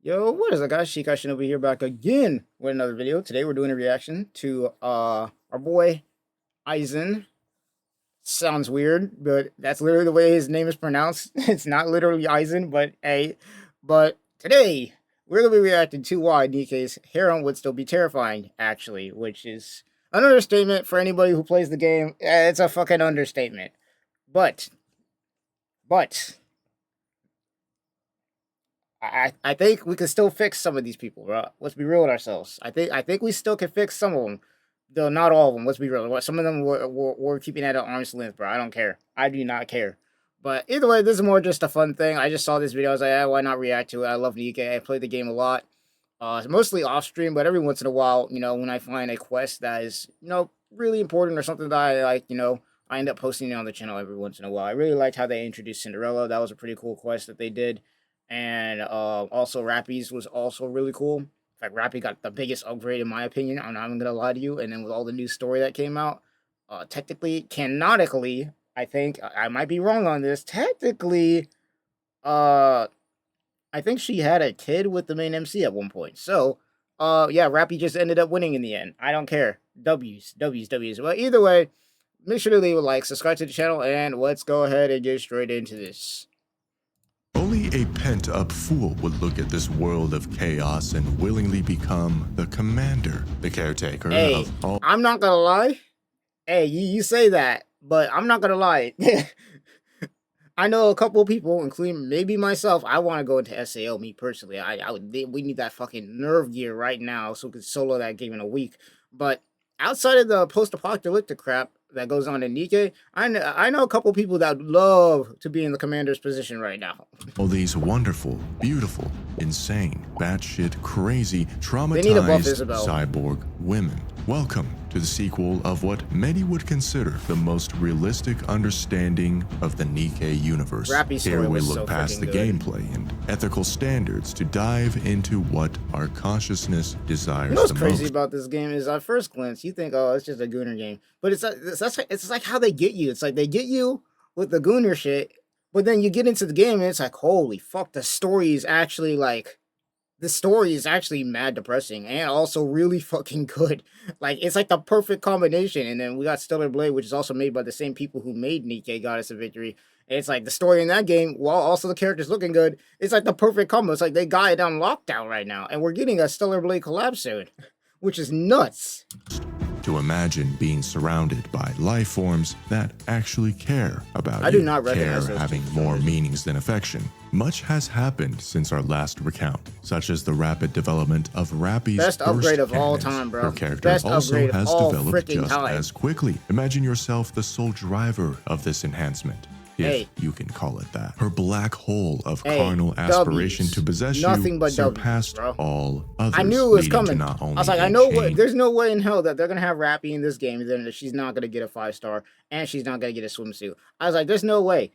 Yo, what is up, guys? Shinobi here, back again with another video. Today we're doing a reaction to our boy Aizen. Sounds weird, but that's literally the way his name is pronounced. It's not literally Aizen, but hey. But today we're gonna be reacting to why Nikke's harem would still be terrifying, actually, which is an understatement for anybody who plays the game. It's a fucking understatement. But but I think we can still fix some of these people, bro. Let's be real with ourselves. I think we still can fix some of them, though not all of them. Let's be real. Some of them we're keeping at an arm's length, bro. I don't care. I do not care. But either way, this is more just a fun thing. I just saw this video. I was like, why not react to it? I love Nikke. I play the game a lot. Mostly off stream, but every once in a while, when I find a quest that is, really important or something that I like, I end up posting it on the channel every once in a while. I really liked how they introduced Cinderella. That was a pretty cool quest that they did. And also Rappy's was also really cool. In fact, Rappy got the biggest upgrade in my opinion. I'm not even gonna lie to you. And then with all the new story that came out, technically, canonically, I think I might be wrong on this. Technically, I think she had a kid with the main MC at one point. So, yeah, Rappy just ended up winning in the end. I don't care. W's, W's, W's. Well, either way, make sure to leave a like, subscribe to the channel, and let's go ahead and get straight into this. Only a pent-up fool would look at this world of chaos and willingly become the commander, the caretaker of all. I'm not gonna lie. Hey, you say that, but I'm not gonna lie. I know a couple of people, including maybe myself. I want to go into SAO. Me personally, we need that fucking nerve gear right now so we can solo that game in a week. But outside of the post-apocalyptic crap that goes on in Nikke, I know a couple people that would love to be in the commander's position right now. All these wonderful, beautiful, insane, batshit, crazy, traumatized cyborg women. Welcome to the sequel of what many would consider the most realistic understanding of the Nikke universe. Here we look past the gameplay and ethical standards to dive into what our consciousness desires the most. What's crazy about this game is, at first glance, you think, oh, it's just a gooner game. But it's like how they get you. It's like they get you with the gooner shit, but then you get into the game and it's like, holy fuck, the story is actually mad depressing and also really fucking good. Like, it's like the perfect combination. And then we got Stellar Blade, which is also made by the same people who made Nikke Goddess of Victory. And it's like the story in that game, while also the characters looking good, it's like the perfect combo. It's like they got it on lockdown right now. And we're getting a Stellar Blade collab soon, which is nuts. To imagine being surrounded by life forms that actually care about you. I do not recognize care having more meanings than affection. Much has happened since our last recount, such as the rapid development of Rappy's best upgrade of all time, bro. Her character also has developed just as quickly. Imagine yourself the sole driver of this enhancement, if you can call it that. Her black hole of carnal aspiration to possess you surpassed all others. I knew it was coming. I was like, there's no way in hell that they're gonna have Rappy in this game, and then she's not gonna get a 5-star, and she's not gonna get a swimsuit. I was like, there's no way.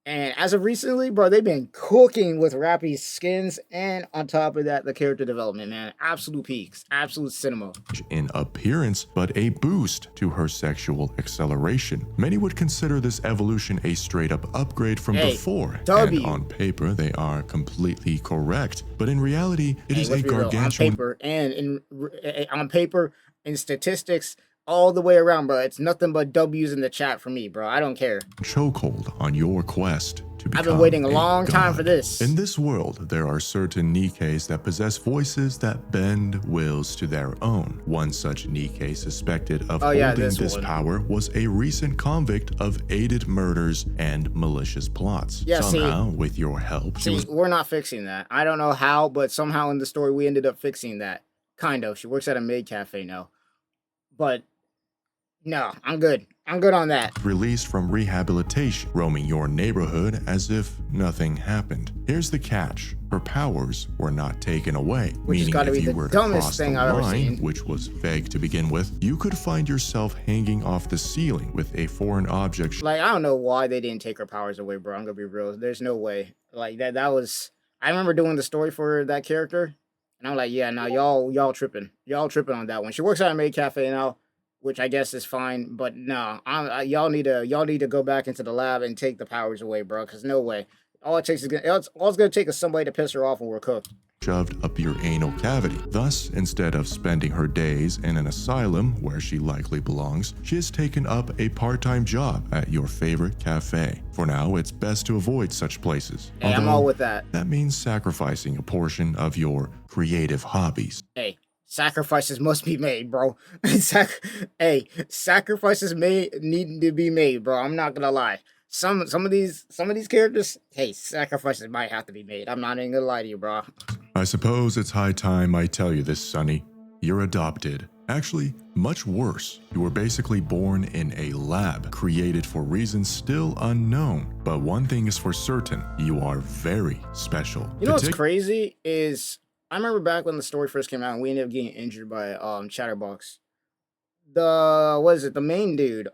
And as of recently, bro, they've been cooking with Rappy's skins, and on top of that, the character development, man. Absolute peaks. Absolute cinema. In appearance, but a boost to her sexual acceleration. Many would consider this evolution a straight-up upgrade from before. And on paper, they are completely correct. But in reality, it is a gargantuan... On paper, in statistics, all the way around, bro. It's nothing but W's in the chat for me, bro. I don't care. Chokehold on your quest to become I've been waiting a long time for this. In this world, there are certain Nikkes that possess voices that bend wills to their own. One such Nikke suspected of holding this power was a recent convict of aided murders and malicious plots. Yeah, somehow, with your help, we're not fixing that. I don't know how, but somehow in the story we ended up fixing that. Kind of. She works at a maid cafe now. But no, I'm good. I'm good on that. Released from rehabilitation, roaming your neighborhood as if nothing happened. Here's the catch. Her powers were not taken away, meaning if you were to cross the line, which was vague to begin with, you could find yourself hanging off the ceiling with a foreign object. Like, I don't know why they didn't take her powers away, bro. I'm gonna be real. There's no way. Like, that was... I remember doing the story for that character, and I'm like, yeah, now y'all tripping. Y'all tripping on that one. She works at a maid cafe now, which I guess is fine, but no, y'all need to go back into the lab and take the powers away, bro. Cause no way, all it's gonna take is somebody to piss her off and we're cooked. shoved up your anal cavity. Thus, instead of spending her days in an asylum where she likely belongs, she has taken up a part-time job at your favorite cafe. For now, it's best to avoid such places. Hey, I'm all with that. That means sacrificing a portion of your creative hobbies. Hey, sacrifices must be made, bro. Hey, sacrifices need to be made, bro. I'm not gonna lie. Some of these characters, hey, sacrifices might have to be made. I'm not even gonna lie to you, bro. I suppose it's high time I tell you this, Sonny. You're adopted. Actually, much worse. You were basically born in a lab, created for reasons still unknown. But one thing is for certain, you are very special. You know what's crazy is, I remember back when the story first came out and we ended up getting injured by Chatterbox. The main dude,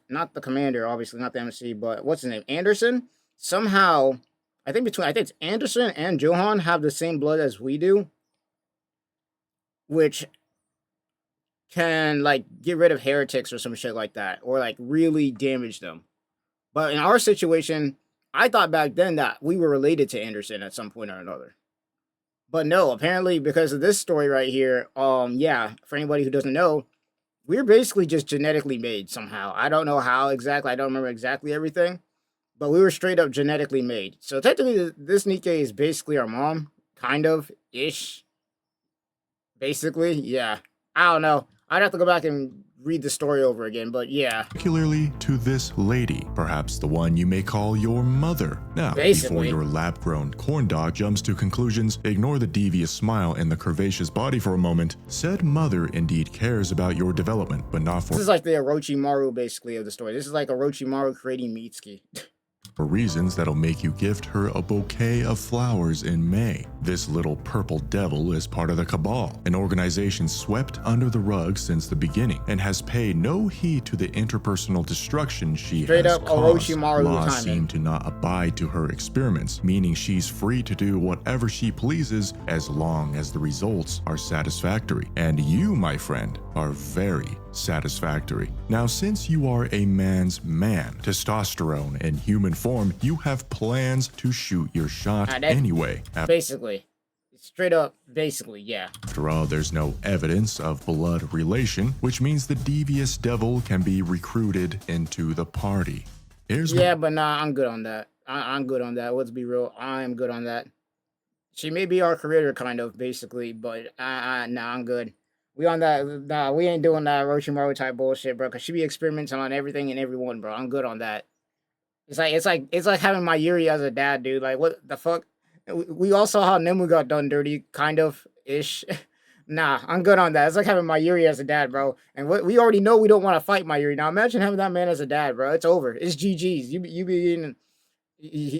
not the commander, obviously not the MC, but what's his name, Anderson, somehow I think it's Anderson and Johan have the same blood as we do, which can like get rid of heretics or some shit like that, or like really damage them. But in our situation, I thought back then that we were related to Anderson at some point or another. But no, apparently because of this story right here, yeah, for anybody who doesn't know, we're basically just genetically made somehow. I don't know how exactly. I don't remember exactly everything. But we were straight up genetically made. So technically, this Nikke is basically our mom. Kind of. Ish. Basically. Yeah. I don't know. I'd have to go back and read the story over again, but yeah. Particularly to this lady, perhaps the one you may call your mother. Now, before your lab-grown corn dog jumps to conclusions, ignore the devious smile in the curvaceous body for a moment. Said mother indeed cares about your development, but not for— This is like the Orochimaru, basically, of the story. This is like Orochimaru creating Mitsuki. for reasons that'll make you gift her a bouquet of flowers in May. This little purple devil is part of the Cabal, an organization swept under the rug since the beginning, and has paid no heed to the interpersonal destruction she has caused. Laws seem to not abide to her experiments, meaning she's free to do whatever she pleases as long as the results are satisfactory. And you, my friend, are very satisfactory. Now, since you are a man's man, testosterone in human form, you have plans to shoot your shot anyway. Basically. Straight up, basically, yeah. After all, there's no evidence of blood relation, which means the devious devil can be recruited into the party. But nah, I'm good on that. I'm good on that. Let's be real. I'm good on that. She may be our creator, kind of, basically, but nah, I'm good. We on that. Nah, we ain't doing that Orochimaru type bullshit, bro. Cause she be experimenting on everything and everyone, bro. I'm good on that. It's like having my Yuri as a dad, dude. Like, what the fuck? We all saw how Nemu got done dirty, kind of ish. Nah, I'm good on that. It's like having my Yuri as a dad, bro. And we already know we don't want to fight my Yuri. Now imagine having that man as a dad, bro. It's over. It's GG's. You be in.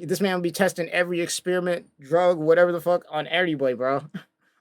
This man will be testing every experiment, drug, whatever the fuck on everybody, bro.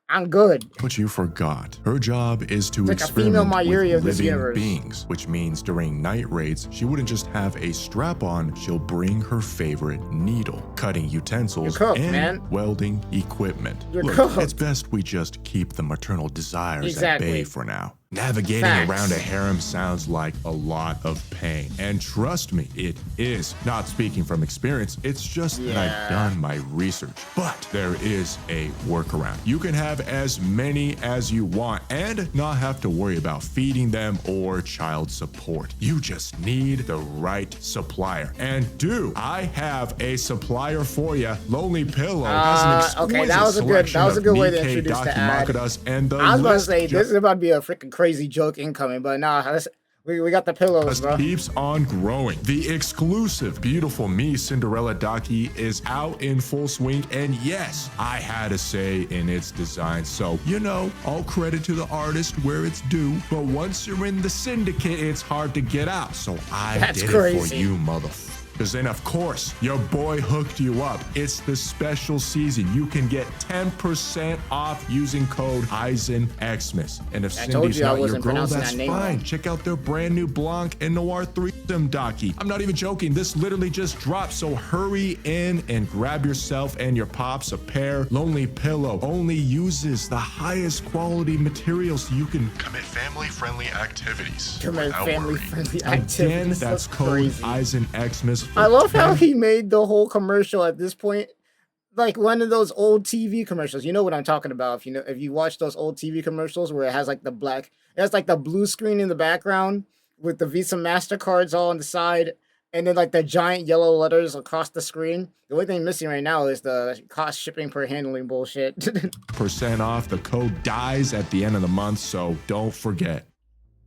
I'm good. But you forgot. Her job is to experiment with living beings, which means during night raids, she wouldn't just have a strap on, she'll bring her favorite needle, cutting utensils, and welding equipment. Look, it's best we just keep the maternal desires at bay for now. Navigating around a harem sounds like a lot of pain. And trust me, it is. Not speaking from experience, it's just that I've done my research. But there is a workaround. You can have as many as you want and not have to worry about feeding them or child support. You just need the right supplier. And I have a supplier for you. Lonely Pillow has an exquisite that was a good way to introduce the ad. And I was about to say, this is about to be a freaking crazy joke incoming, but nah, we got the pillows, bro. Keeps on growing. The exclusive Beautiful Me Cinderella Daki is out in full swing, and yes, I had a say in its design. So, all credit to the artist where it's due, but once you're in the syndicate, it's hard to get out. So I did it for you, motherfucker. Because then, of course, your boy hooked you up. It's the special season. You can get 10% off using code EisenXmas. And if Cindy's not your girl, that's fine. Check out their brand new Blanc and Noir threesome Daki. I'm not even joking. This literally just dropped. So hurry in and grab yourself and your pops a pair. Lonely Pillow only uses the highest quality materials so you can commit family-friendly activities. Again, that's code EisenXmas. I love how he made the whole commercial at this point. like one of those old TV commercials. You know what I'm talking about. If you watch those old TV commercials where it has like it has like the blue screen in the background with the Visa MasterCards all on the side, and then like the giant yellow letters across the screen. The only thing missing right now is the cost shipping per handling bullshit. % off. The code dies at the end of the month, so don't forget.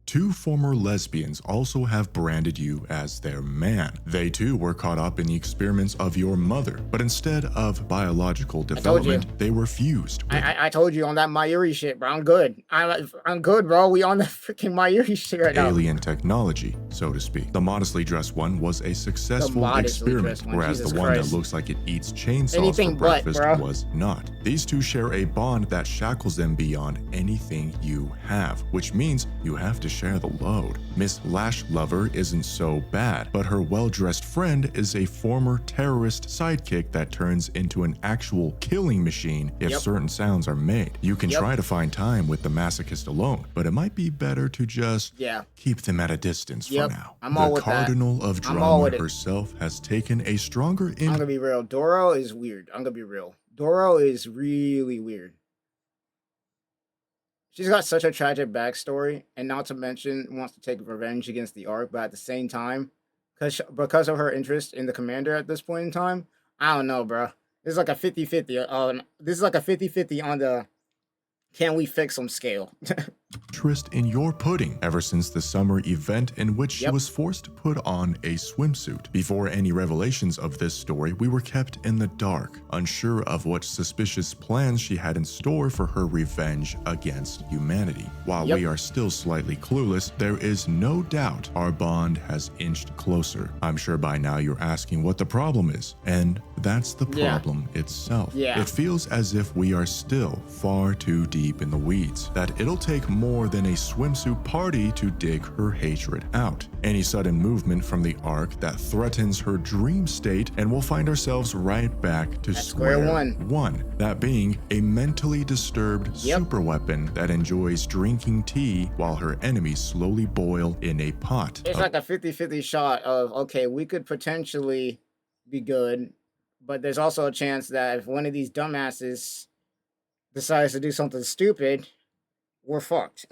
2 former lesbians also have branded you as their man. They too were caught up in the experiments of your mother, but instead of biological development, they were fused. I told you on that Mayuri shit, bro. I'm good. I'm good, bro. We on the freaking Mayuri shit right now. Alien technology, so to speak. The modestly dressed one was a successful experiment, whereas the one that looks like it eats chainsaws for breakfast was not. These two share a bond that shackles them beyond anything you have, which means you have to share the load. Miss Lash Lover isn't so bad, but her well-dressed friend is a former terrorist sidekick that turns into an actual killing machine if certain sounds are made. You can try to find time with the masochist alone, but it might be better to just keep them at a distance for now. The Cardinal of Drama herself has taken a stronger I'm gonna be real. Doro is weird. I'm gonna be real. Doro is really weird. She's got such a tragic backstory, and not to mention wants to take revenge against the Ark, but at the same time, because of her interest in the commander at this point in time, I don't know, bro. This is like a 50-50. This is like a 50-50 on the can we fix them scale. Interest in your pudding ever since the summer event in which she was forced to put on a swimsuit. Before any revelations of this story, we were kept in the dark, unsure of what suspicious plans she had in store for her revenge against humanity. While we are still slightly clueless, there is no doubt our bond has inched closer. I'm sure by now you're asking what the problem is, and that's the problem itself. It feels as if we are still far too deep in the weeds, that it'll take more than a swimsuit party to dig her hatred out. Any sudden movement from the Ark that threatens her dream state, and we'll find ourselves right back to square one. That being a mentally disturbed superweapon that enjoys drinking tea while her enemies slowly boil in a pot. It's like a 50-50 shot of, okay, we could potentially be good, but there's also a chance that if one of these dumbasses decides to do something stupid, we're fucked.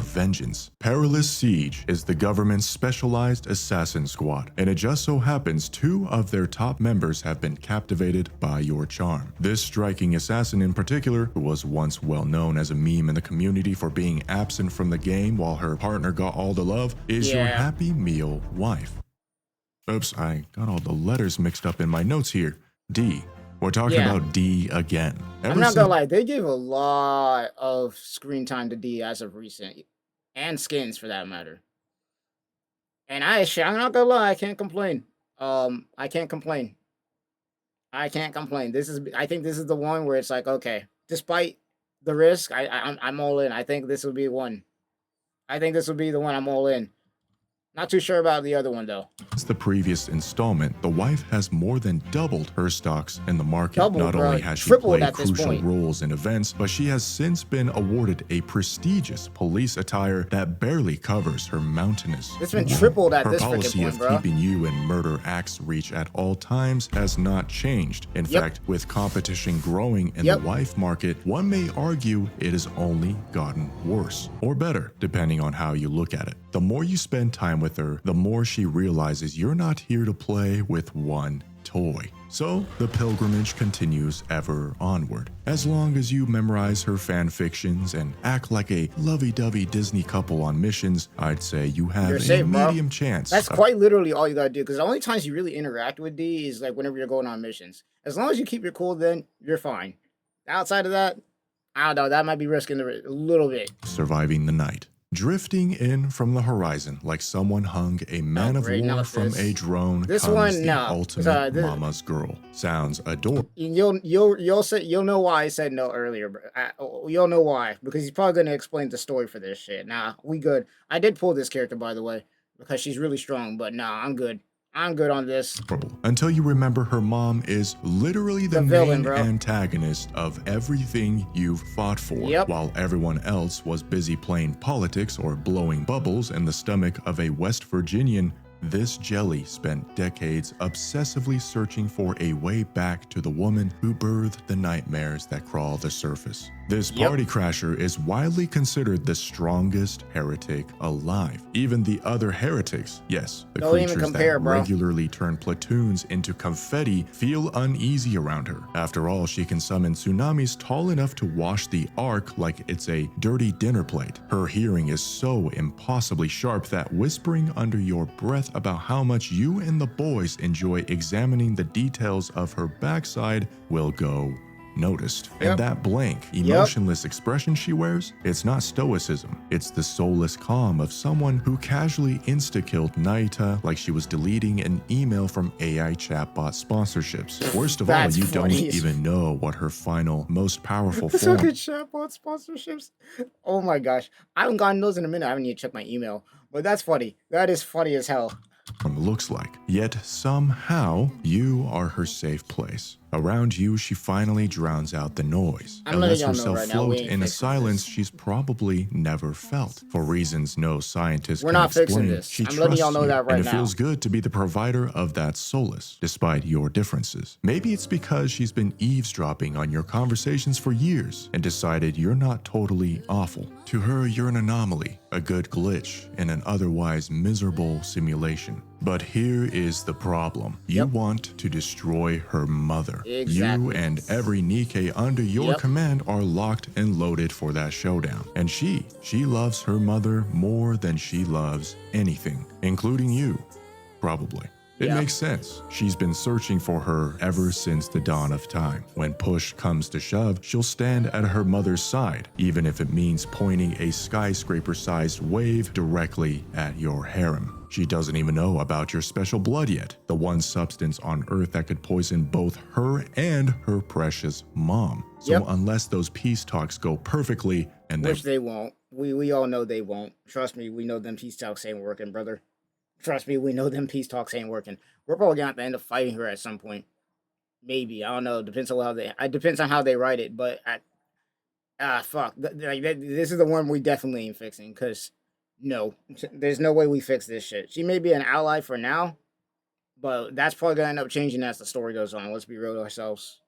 Vengeance. Perilous Siege is the government's specialized assassin squad, and it just so happens 2 of their top members have been captivated by your charm. This striking assassin in particular, who was once well known as a meme in the community for being absent from the game while her partner got all the love, is your Happy Meal wife. Oops, I got all the letters mixed up in my notes here. D. We're talking about D again. I'm not gonna lie, they give a lot of screen time to D as of recent, and skins for that matter. And I'm not gonna lie, I can't complain. I can't complain. I think this is the one where it's like, okay, despite the risk, I'm all in. I think this will be one. I think this will be the one I'm all in. Not too sure about the other one, though. Since the previous installment, the wife has more than doubled her stocks in the market. Not only has she played crucial roles in events, but she has since been awarded a prestigious police attire that barely covers her mountainous. It's been tripled at this freaking point, bro. Her policy of keeping you in murder axe reach at all times has not changed. In fact, with competition growing in the wife market, one may argue it has only gotten worse. Or better, depending on how you look at it. The more you spend time with her, the more she realizes you're not here to play with one toy. So the pilgrimage continues ever onward. As long as you memorize her fan fictions and act like a lovey-dovey Disney couple on missions, I'd say you have a medium chance. That's quite literally all you gotta do, because the only times you really interact with D is like whenever you're going on missions. As long as you keep your cool, then you're fine. Outside of that, I don't know, that might be risking a little bit. Surviving the night. Drifting in from the horizon like someone hung a man of war from a drone. This comes one, the no. ultimate mama's girl. Sounds adorable. You'll know why I said no earlier. You'll know why, because he's probably gonna explain the story for this shit. Nah, we good. I did pull this character, by the way, because she's really strong. But nah, I'm good. I'm good on this. Until you remember her mom is literally the main antagonist of everything you've fought for, while everyone else was busy playing politics or blowing bubbles in the stomach of a West Virginian This jelly spent decades obsessively searching for a way back to the woman who birthed the nightmares that crawl the surface. This party crasher is widely considered the strongest heretic alive. Even the other heretics, yes, the creatures that regularly turn platoons into confetti, feel uneasy around her. After all, she can summon tsunamis tall enough to wash the Ark like it's a dirty dinner plate. Her hearing is so impossibly sharp that whispering under your breath about how much you and the boys enjoy examining the details of her backside will go noticed. And that blank, emotionless expression she wears, it's not stoicism. It's the soulless calm of someone who casually insta-killed Naita like she was deleting an email from AI chatbot sponsorships. Worst of all, you don't even know what her final, most powerful form. Look at chatbot sponsorships. Oh my gosh. I haven't gotten those in a minute. I haven't even checked my email. But that's funny. That is funny as hell. Looks like. Yet somehow you are her safe place. Around you, she finally drowns out the noise and lets herself float in a silence she's probably never felt. For reasons no scientist can explain, she trusts you, and it feels good to be the provider of that solace, despite your differences. Maybe it's because she's been eavesdropping on your conversations for years and decided you're not totally awful. To her, you're an anomaly, a good glitch in an otherwise miserable simulation. But here is the problem. You want to destroy her mother. You and every Nikke under your command are locked and loaded for that showdown. And she loves her mother more than she loves anything, including you, probably. It makes sense. She's been searching for her ever since the dawn of time. When push comes to shove, she'll stand at her mother's side, even if it means pointing a skyscraper-sized wave directly at your harem. She doesn't even know about your special blood yet, the one substance on Earth that could poison both her and her precious mom. So unless those peace talks go perfectly, and which they won't. We all know they won't. Trust me, we know them peace talks ain't working, brother. Trust me, we know them peace talks ain't working. We're probably gonna have to end up fighting her at some point. Maybe, I don't know. Depends on how they. It depends on how they write it. But fuck. This is the one we definitely ain't fixing. Cause no, there's no way we fix this shit. She may be an ally for now, but that's probably gonna end up changing as the story goes on. Let's be real to ourselves.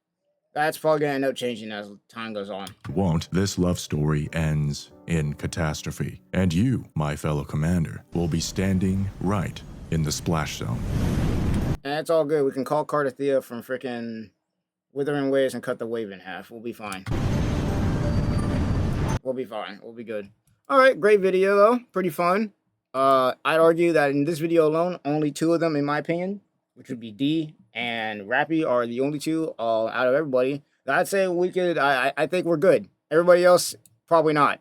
That's probably gonna end up changing as time goes on. Won't. This love story ends in catastrophe. And you, my fellow commander, will be standing right in the splash zone. And it's all good. We can call Cardathea from freaking Withering Waves and cut the wave in half. We'll be fine. We'll be fine. We'll be good. Alright, great video though. Pretty fun. I'd argue that in this video alone, only two of them, in my opinion, which would be D and Rappy, are the only two out of everybody. I'd say we could, I think we're good. Everybody else, probably not.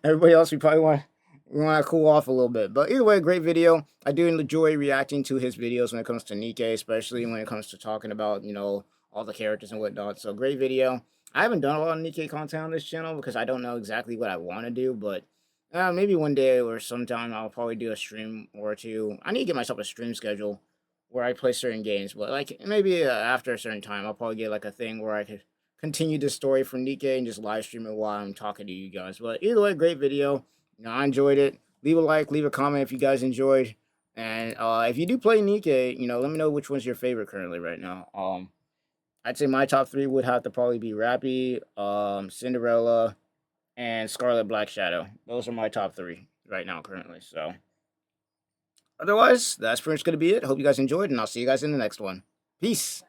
Everybody else, we probably want to cool off a little bit. But either way, great video. I do enjoy reacting to his videos when it comes to Nikke, especially when it comes to talking about, you know, all the characters and whatnot. So great video. I haven't done a lot of Nikke content on this channel because I don't know exactly what I want to do, but maybe one day or sometime I'll probably do a stream or two. I need to get myself a stream schedule where I play certain games, but like maybe after a certain time I'll probably get like a thing where I could continue the story from Nikke and just live stream it while I'm talking to you guys. But either way, great video. You know, I enjoyed it. Leave a like, leave a comment if you guys enjoyed, and if you do play Nikke, you know, let me know which one's your favorite currently right now. I'd say my top three would have to probably be Rappy, Cinderella, and Scarlet Black Shadow. Those are my top three right now currently. So otherwise, that's pretty much going to be it. Hope you guys enjoyed, and I'll see you guys in the next one. Peace.